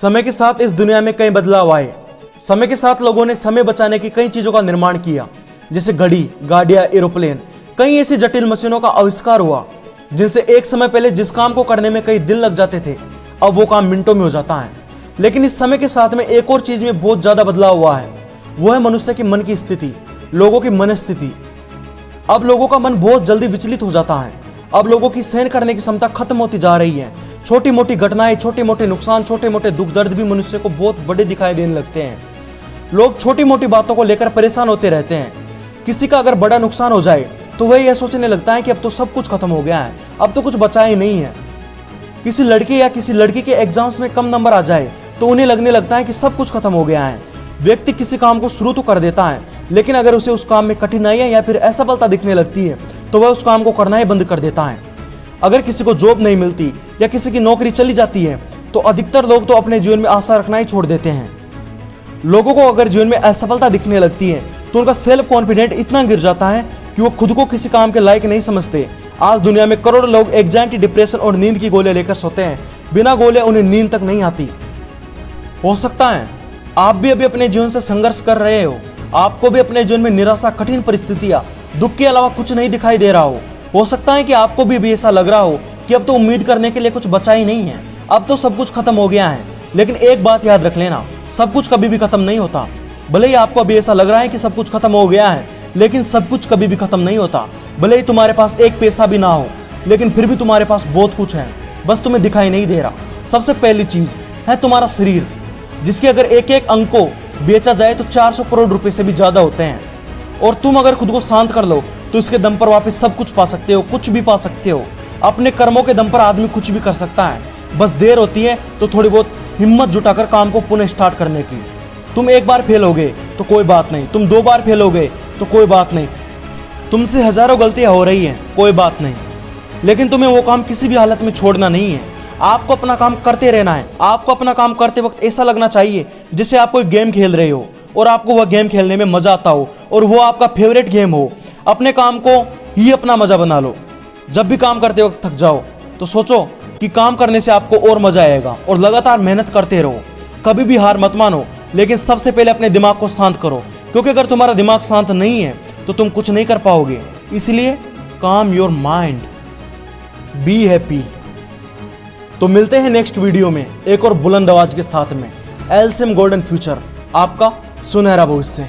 समय के साथ इस दुनिया में कई बदलाव आए। समय के साथ लोगों ने समय बचाने की कई चीजों का निर्माण किया, जैसे घड़ी, गाड़ियां, एरोप्लेन। कई ऐसी जटिल मशीनों का आविष्कार हुआ जिनसे एक समय पहले जिस काम को करने में कई दिन लग जाते थे, अब वो काम मिनटों में हो जाता है। लेकिन इस समय के साथ में एक और चीज में बहुत ज्यादा बदलाव हुआ है, वो है मनुष्य की मन की स्थिति, लोगों की मनस्थिति। अब लोगों का मन बहुत जल्दी विचलित हो जाता है। अब लोगों की सहन करने की क्षमता खत्म होती जा रही है। छोटी मोटी घटनाएं, छोटे मोटे नुकसान, छोटे मोटे दुख दर्द भी मनुष्य को बहुत बड़े दिखाई देने लगते हैं। लोग छोटी मोटी बातों को लेकर परेशान होते रहते हैं। किसी का अगर बड़ा नुकसान हो जाए तो वह यह सोचने लगता है कि अब तो सब कुछ खत्म हो गया है, अब तो कुछ बचा ही नहीं है। किसी लड़के या किसी लड़की के एग्जाम्स में कम नंबर आ जाए तो उन्हें लगने लगता है कि सब कुछ खत्म हो गया है। व्यक्ति किसी काम को शुरू तो कर देता है, लेकिन अगर उसे उस काम में कठिनाइयां या फिर असफलता दिखने लगती है तो वह उस काम को करना ही बंद कर देता है। अगर किसी को जॉब नहीं मिलती या किसी की नौकरी चली जाती है तो अधिकतर लोग तो अपने जीवन में आशा रखना ही छोड़ देते हैं। लोगों को अगर जीवन में असफलता दिखने लगती है तो उनका सेल्फ कॉन्फिडेंट इतना गिर जाता है कि वो खुद को किसी काम के लायक नहीं समझते। आज दुनिया में करोड़ों लोग एंजाइटी, डिप्रेशन और नींद की गोलियां लेकर सोते हैं। बिना गोलियां उन्हें नींद तक नहीं आती। हो सकता है आप भी अभी अपने जीवन से संघर्ष कर रहे हो। आपको भी अपने जीवन में निराशा, कठिन परिस्थितियां, दुख के अलावा कुछ नहीं दिखाई दे रहा हो सकता है कि आपको भी ऐसा लग रहा हो कि अब तो उम्मीद करने के लिए कुछ बचा ही नहीं है, अब तो सब कुछ खत्म हो गया है। लेकिन एक बात याद रख लेना, सब कुछ कभी भी खत्म नहीं होता। भले ही आपको अभी ऐसा लग रहा है कि सब कुछ खत्म हो गया है, लेकिन सब कुछ कभी भी खत्म नहीं होता। भले ही तुम्हारे पास एक पैसा भी ना हो, लेकिन फिर भी तुम्हारे पास बहुत कुछ है, बस तुम्हें दिखाई नहीं दे रहा। सबसे पहली चीज है तुम्हारा शरीर, जिसके अगर एक एक अंग को बेचा जाए तो 400 करोड़ रुपए से भी ज्यादा होते हैं। और तुम अगर खुद को शांत कर लो तो इसके दम पर वापस सब कुछ पा सकते हो, कुछ भी पा सकते हो। अपने कर्मों के दम पर आदमी कुछ भी कर सकता है, बस देर होती है तो थोड़ी बहुत हिम्मत जुटाकर काम को पुनः स्टार्ट करने की। तुम एक बार फेल हो गए तो कोई बात नहीं, तुम 2 बार फेल हो गए तो कोई बात नहीं, तुमसे हजारों गलतियां हो रही हैं, कोई बात नहीं, लेकिन तुम्हें वो काम किसी भी हालत में छोड़ना नहीं है। आपको अपना काम करते रहना है। आपको अपना काम करते वक्त ऐसा लगना चाहिए जैसे आप कोई गेम खेल रहे हो और आपको वह गेम खेलने में मजा आता हो और वो आपका फेवरेट गेम हो। अपने काम को ही अपना मजा बना लो। जब भी काम करते वक्त थक जाओ तो सोचो कि काम करने से आपको और मजा आएगा और लगातार मेहनत करते रहो। कभी भी हार मत मानो, लेकिन सबसे पहले अपने दिमाग को शांत करो, क्योंकि अगर तुम्हारा दिमाग शांत नहीं है तो तुम कुछ नहीं कर पाओगे। इसलिए काम योर माइंड, बी हैप्पी। तो मिलते हैं नेक्स्ट वीडियो में एक और बुलंद आवाज के साथ में। एलसीएम गोल्डन फ्यूचर, आपका सुनहरा भविष्य।